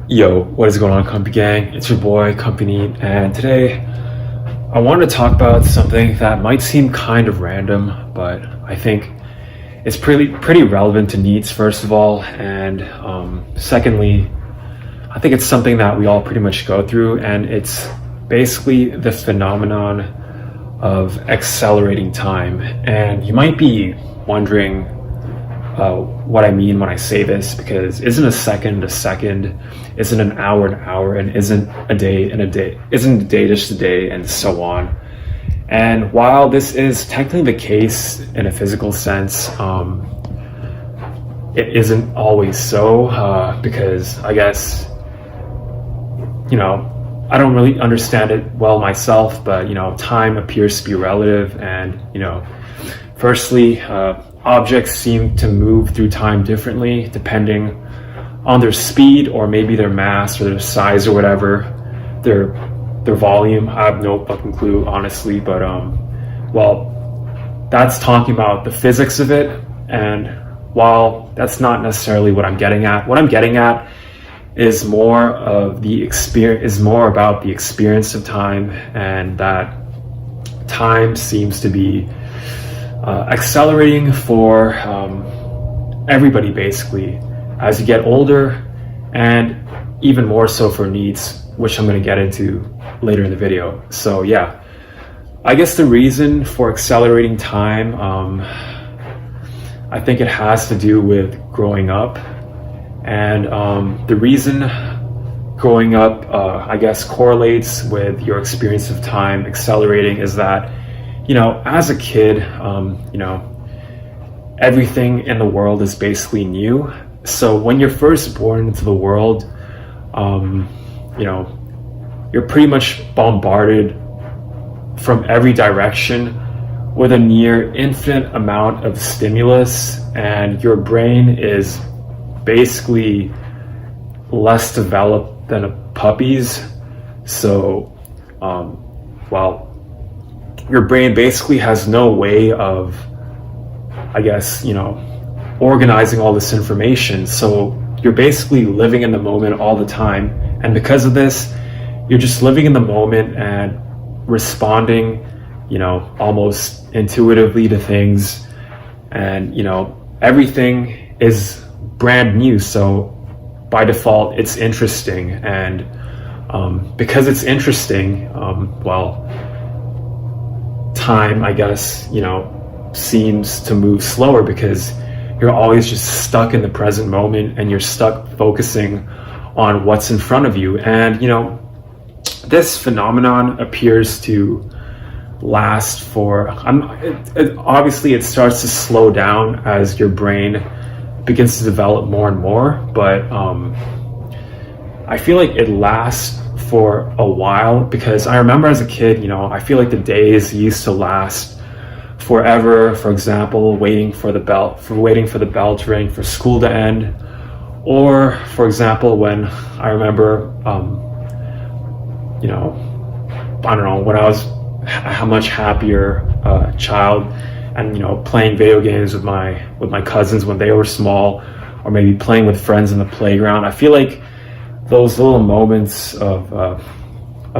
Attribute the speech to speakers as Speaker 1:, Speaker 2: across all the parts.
Speaker 1: Yo, what is going on, Company Gang? It's your boy, Company, and today I wanted to talk about something that might seem kind of random, but I think it's pretty relevant to NEETs, first of all, and secondly, I think it's something that we all pretty much go through, and it's basically the phenomenon of accelerating time. And you might be wondering what I mean when I say this, because isn't a second, isn't an hour, and isn't a day isn't a day just a day, and so on. And while this is technically the case in a physical sense, it isn't always so, because I guess, I don't really understand it well myself, but time appears to be relative, and firstly, objects seem to move through time differently depending on their speed, or maybe their mass, or their size, or whatever, their volume. I have no fucking clue, honestly, but well, that's talking about the physics of it. And while that's not necessarily what I'm getting at, what I'm getting at is more of the experience, is more about the experience of time, and that time seems to be accelerating for everybody, basically, as you get older, and even more so for NEETs, which I'm going to get into later in the video. So yeah, I guess the reason for accelerating time, I think it has to do with growing up. And the reason growing up, I guess, correlates with your experience of time accelerating is that, as a kid, everything in the world is basically new. So when you're first born into the world, you're pretty much bombarded from every direction with a near infinite amount of stimulus, and your brain is basically less developed than a puppy's. So, your brain basically has no way of, I guess, organizing all this information. So you're basically living in the moment all the time. And because of this, you're just living in the moment and responding, almost intuitively to things. And, everything is brand new. So by default, it's interesting. And because it's interesting, time, I guess, seems to move slower, because you're always just stuck in the present moment, and you're stuck focusing on what's in front of you. And this phenomenon appears to last for obviously it starts to slow down as your brain begins to develop more and more, but I feel like it lasts for a while, because I remember as a kid, I feel like the days used to last forever. For example, waiting for the bell to ring for school to end, or for example, when I remember, I don't know, when I was a much happier child, and playing video games with my cousins when they were small, or maybe playing with friends in the playground. I feel like those little moments of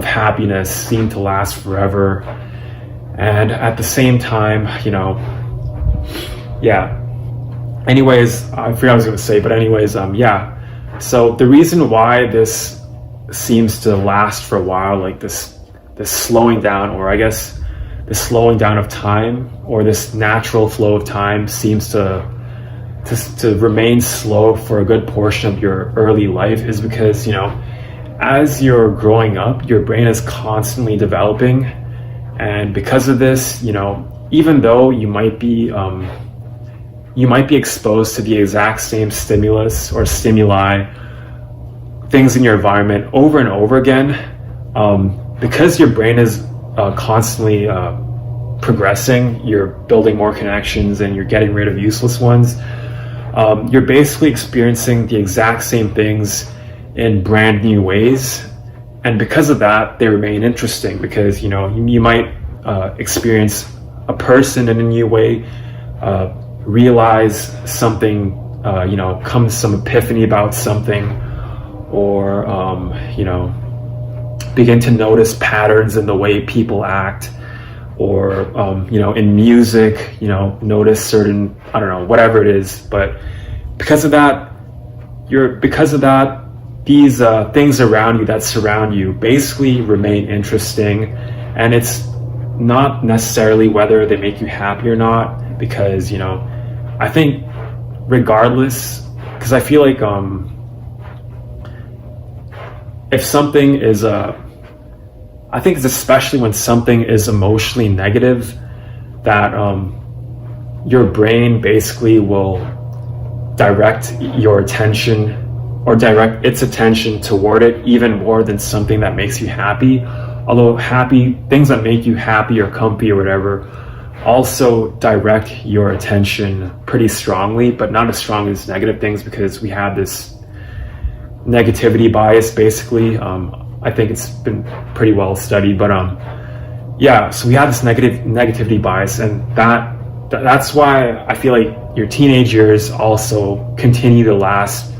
Speaker 1: happiness seem to last forever. And at the same time, yeah. Anyways, I forgot what I was going to say, but anyways, yeah. So the reason why this seems to last for a while, like this slowing down, or I guess the slowing down of time, or this natural flow of time, seems to remain slow for a good portion of your early life, is because, as you're growing up, your brain is constantly developing. And because of this, even though you might be exposed to the exact same stimulus or stimuli, things in your environment over and over again, because your brain is constantly progressing, you're building more connections and you're getting rid of useless ones. You're basically experiencing the exact same things in brand new ways. And because of that, they remain interesting, because, you might experience a person in a new way, realize something, come to some epiphany about something, or begin to notice patterns in the way people act, or in music, notice certain, I don't know, whatever it is. But because of that, these things around you that surround you basically remain interesting, and it's not necessarily whether they make you happy or not, because I think regardless, because I feel like if something is I think it's especially when something is emotionally negative that your brain basically will direct your attention, or direct its attention toward it even more than something that makes you happy. Although things that make you happy or comfy or whatever also direct your attention pretty strongly, but not as strong as negative things, because we have this negativity bias basically. I think it's been pretty well studied, but so we have this negativity bias, and that's why I feel like your teenage years also continue to last,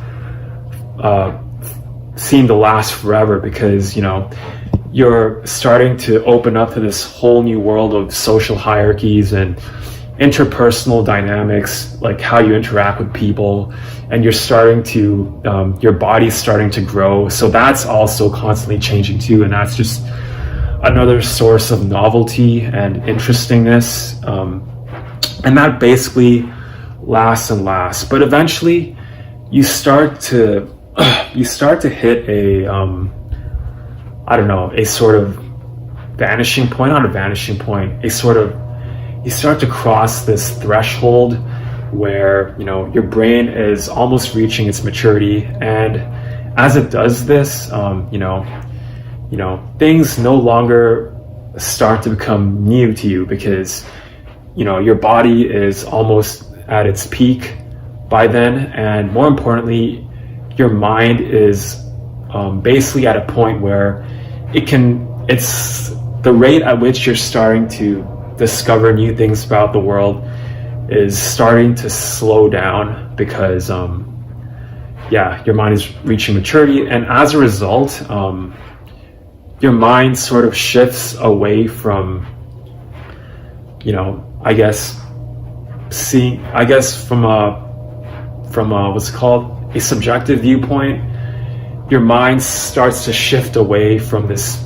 Speaker 1: seem to last forever, because you're starting to open up to this whole new world of social hierarchies and interpersonal dynamics, like how you interact with people, and you're starting to your body's starting to grow, so that's also constantly changing too, and that's just another source of novelty and interestingness, and that basically lasts and lasts. But eventually you start to hit a a sort of vanishing point, not a vanishing point, you start to cross this threshold where your brain is almost reaching its maturity, and as it does this, things no longer start to become new to you, because your body is almost at its peak by then, and more importantly, your mind is basically at a point where it's the rate at which you're starting to discover new things about the world is starting to slow down, because your mind is reaching maturity, and as a result, your mind sort of shifts away from from what's called a subjective viewpoint. Your mind starts to shift away from this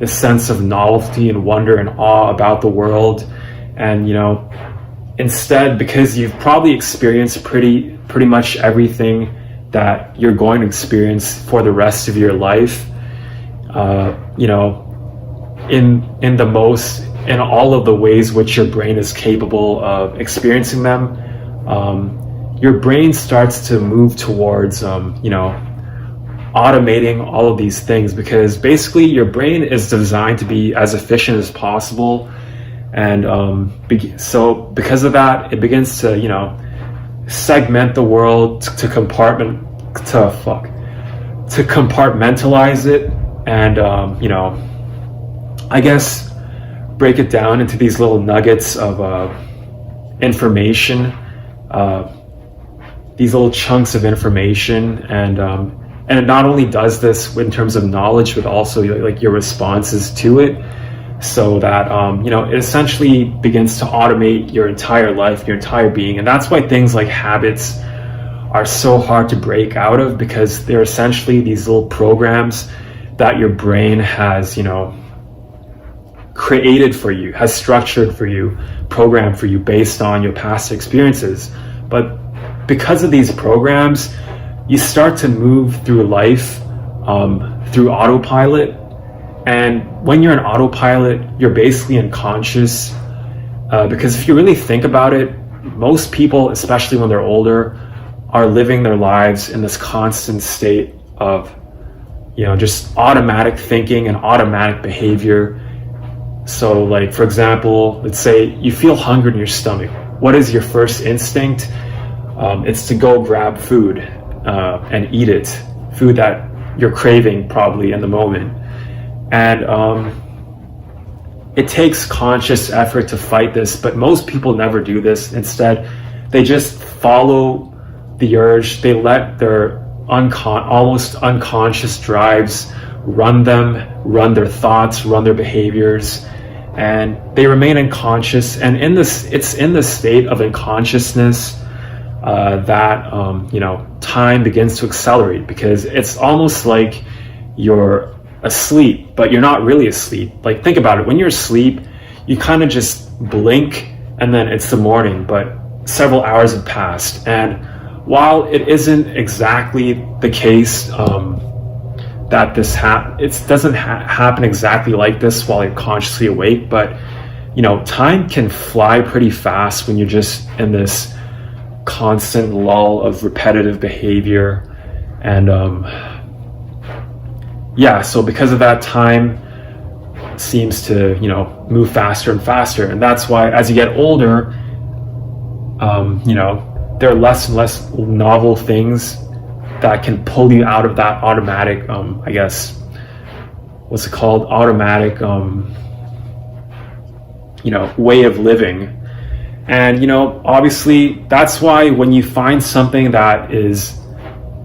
Speaker 1: sense of novelty and wonder and awe about the world, and instead, because you've probably experienced pretty much everything that you're going to experience for the rest of your life, in all of the ways which your brain is capable of experiencing them, your brain starts to move towards automating all of these things, because basically your brain is designed to be as efficient as possible, and so because of that, it begins to segment the world, to compartmentalize it, and break it down into these little nuggets of information, these little chunks of information, and it not only does this in terms of knowledge, but also like your responses to it, so that it essentially begins to automate your entire life, your entire being. And that's why things like habits are so hard to break out of, because they're essentially these little programs that your brain has created for you, has structured for you, programmed for you based on your past experiences. But because of these programs, you start to move through life through autopilot. And when you're in autopilot, you're basically unconscious, because if you really think about it, most people, especially when they're older, are living their lives in this constant state of just automatic thinking and automatic behavior. So like, for example, let's say you feel hunger in your stomach. What is your first instinct? It's to go grab food and eat it, food that you're craving probably in the moment. And it takes conscious effort to fight this, but most people never do this. Instead, they just follow the urge. They let their almost unconscious drives run their thoughts, run their behaviors, and they remain unconscious. And it's in this state of unconsciousness that time begins to accelerate, because it's almost like you're asleep, but you're not really asleep. Like, think about it. When you're asleep, you kind of just blink and then it's the morning, but several hours have passed. And while it isn't exactly the case that it doesn't happen exactly like this while you're consciously awake, but time can fly pretty fast when you're just in this constant lull of repetitive behavior. And so because of that, time seems to move faster and faster. And that's why as you get older, there are less and less novel things that can pull you out of that automatic automatic way of living. And obviously that's why when you find something that is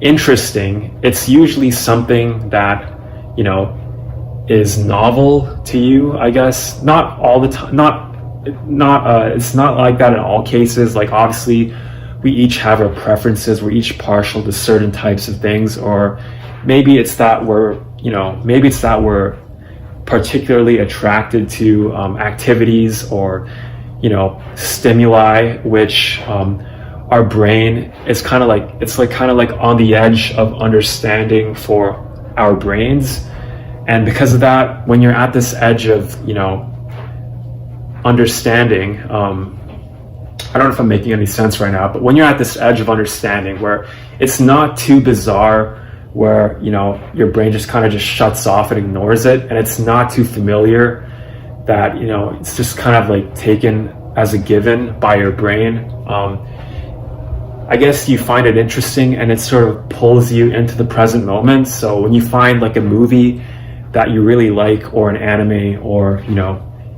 Speaker 1: interesting, it's usually something that is novel to you, I guess. Not all the time, it's not like that in all cases. Like, obviously we each have our preferences, we're each partial to certain types of things, or maybe it's that we're particularly attracted to activities or stimuli which our brain is kind of like on the edge of understanding for our brains. And because of that, when you're at this edge of understanding, I don't know if I'm making any sense right now, but when you're at this edge of understanding where it's not too bizarre, where your brain just kind of just shuts off and ignores it, and it's not too familiar that it's just kind of like taken as a given by your brain, I guess you find it interesting, and it sort of pulls you into the present moment. So when you find like a movie that you really like, or an anime, or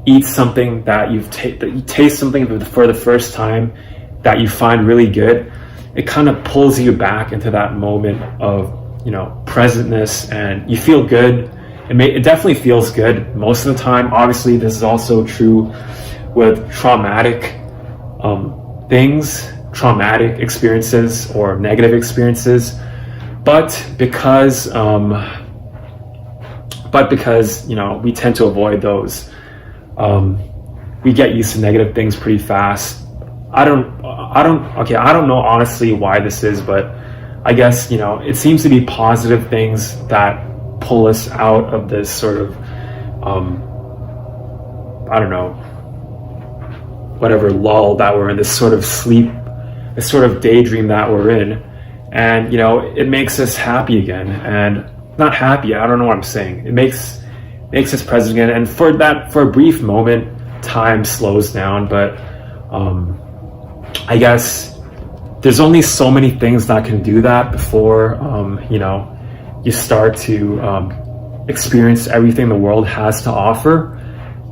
Speaker 1: eat something that you taste something for the first time that you find really good, it kind of pulls you back into that moment of presentness, and you feel good. It definitely feels good most of the time. Obviously this is also true with traumatic traumatic experiences or negative experiences, but because we tend to avoid those, we get used to negative things pretty fast. I don't know honestly why this is, but I guess it seems to be positive things that pull us out of this sort of whatever lull that we're in, this sort of sleep, this sort of daydream that we're in. And it makes us happy again. And not happy, I don't know what I'm saying, it makes us present again. And for a brief moment, time slows down. But I guess there's only so many things that can do that before you start to experience everything the world has to offer.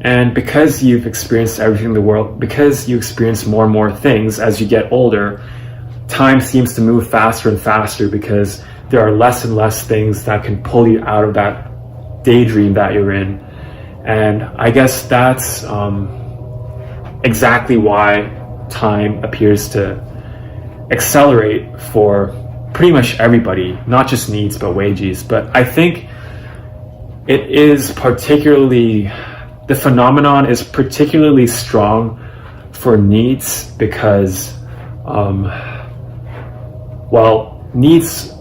Speaker 1: And because you've experienced everything in the world, because you experience more and more things as you get older, time seems to move faster and faster, because there are less and less things that can pull you out of that daydream that you're in. And I guess that's exactly why time appears to accelerate for pretty much everybody, not just NEETs but WAGEs. But I think the phenomenon is particularly strong for NEETs because NEETs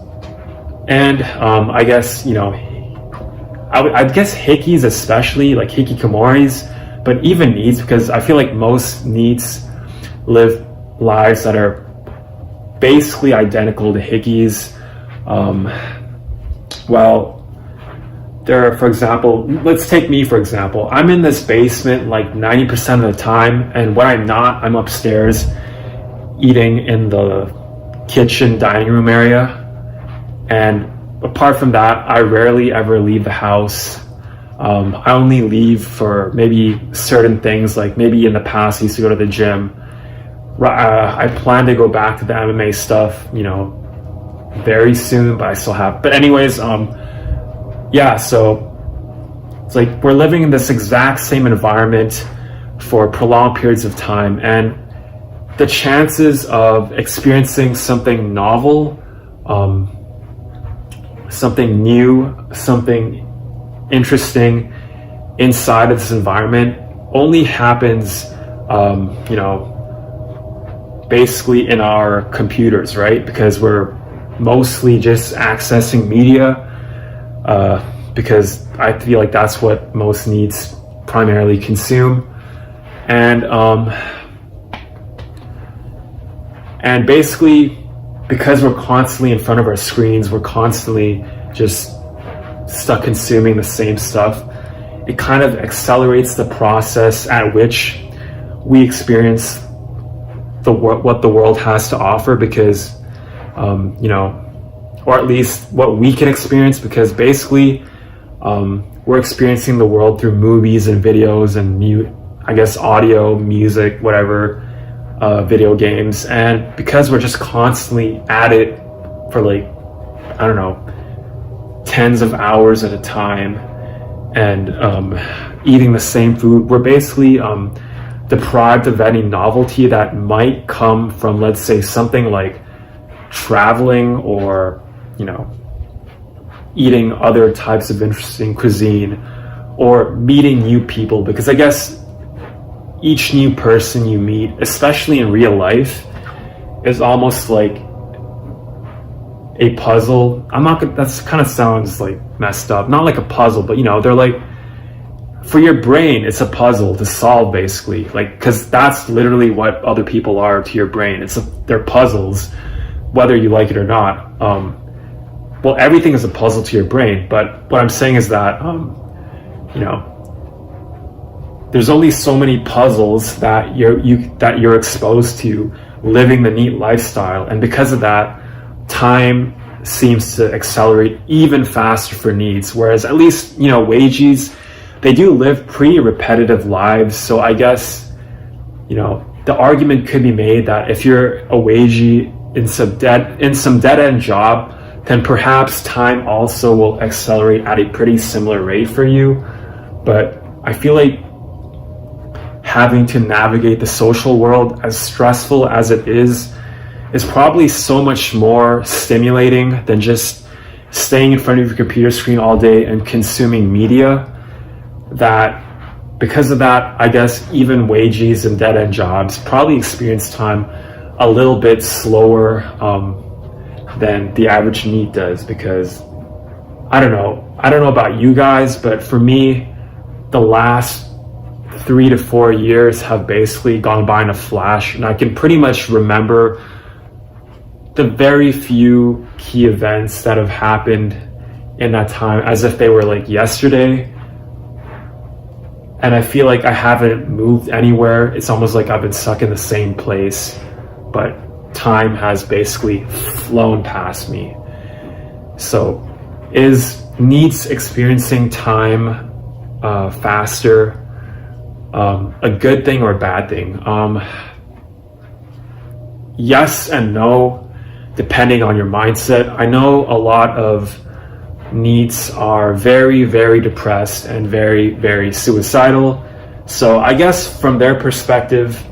Speaker 1: and I guess I guess hikis, especially like hikikomoris, but even NEETs, because I feel like most NEETs live lives that are basically identical to hikis. For example, let's take me for example. I'm in this basement like 90% of the time, and when I'm not, I'm upstairs eating in the kitchen dining room area. And apart from that, I rarely ever leave the house. I only leave for maybe certain things, like maybe in the past I used to go to the gym. I plan to go back to the MMA stuff, very soon, but I still have. But anyways, yeah, so it's like we're living in this exact same environment for prolonged periods of time, and the chances of experiencing something novel, something new, something interesting inside of this environment only happens, you know, basically in our computers, right? Because we're mostly just accessing media, because I feel like that's what most NEETs primarily consume. And basically, because we're constantly in front of our screens, we're constantly just stuck consuming the same stuff, it kind of accelerates the process at which we experience what the world has to offer, because you know, or at least what we can experience, because basically we're experiencing the world through movies and videos and I guess audio, music, whatever, video games. And because we're just constantly at it for like, I don't know, tens of hours at a time, and eating the same food, we're basically deprived of any novelty that might come from, let's say, something like traveling, or, you know, eating other types of interesting cuisine, or meeting new people. Because I guess each new person you meet, especially in real life, is almost like a puzzle. That's kind of sounds like messed up, not like a puzzle, but you know, they're like, for your brain, it's a puzzle to solve, basically, like, because that's literally what other people are to your brain. They're puzzles, whether you like it or not. Well, everything is a puzzle to your brain, but what I'm saying is that you know, there's only so many puzzles that you're exposed to living the NEET lifestyle, and because of that, time seems to accelerate even faster for NEETs. Whereas at least, you know, wages, they do live pretty repetitive lives. So I guess, you know, the argument could be made that if you're a wagee in some dead-end job, then perhaps time also will accelerate at a pretty similar rate for you. But I feel like having to navigate the social world, as stressful as it is probably so much more stimulating than just staying in front of your computer screen all day and consuming media. That because of that, I guess even wages and dead-end jobs probably experience time a little bit slower than the average NEET does. Because I don't know about you guys, but for me, the last 3 to 4 years have basically gone by in a flash, and I can pretty much remember the very few key events that have happened in that time as if they were like yesterday. And I feel like I haven't moved anywhere. It's almost like I've been stuck in the same place, but time has basically flown past me. So is NEETs experiencing time faster a good thing or a bad thing? Yes and no, depending on your mindset. I know a lot of NEETs are very, very depressed and very, very suicidal. So I guess from their perspective,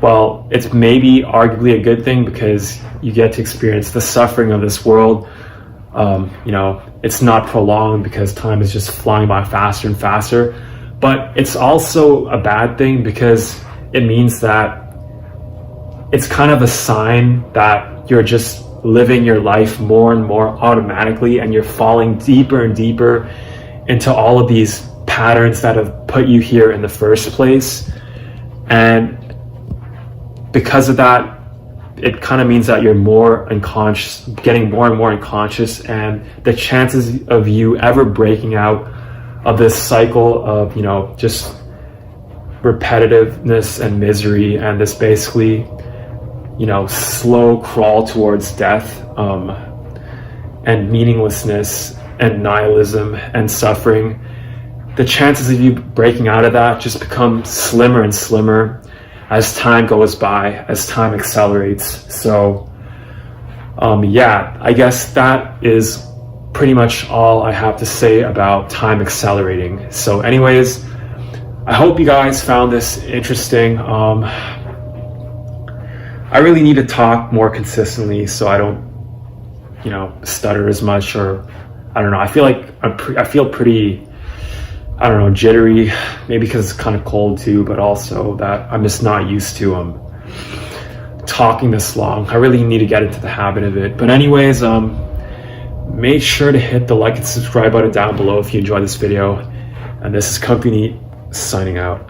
Speaker 1: well, it's maybe arguably a good thing, because you get to experience the suffering of this world. You know, it's not prolonged because time is just flying by faster and faster. But it's also a bad thing, because it means that it's kind of a sign that you're just living your life more and more automatically, and you're falling deeper and deeper into all of these patterns that have put you here in the first place. And because of that, it kind of means that you're more unconscious, getting more and more unconscious, and the chances of you ever breaking out of this cycle of, you know, just repetitiveness and misery, and this basically, you know, slow crawl towards death, and meaninglessness and nihilism and suffering, the chances of you breaking out of that just become slimmer and slimmer. as time goes by, as time accelerates. So yeah, I guess that is pretty much all I have to say about time accelerating. So anyways, I hope you guys found this interesting. I really need to talk more consistently so I don't, you know, stutter as much, or I don't know. I feel like I feel pretty, I don't know, jittery, maybe because it's kind of cold too, but also that I'm just not used to talking this long. I really need to get into the habit of it. But anyways, make sure to hit the like and subscribe button down below if you enjoyed this video. And this is Company signing out.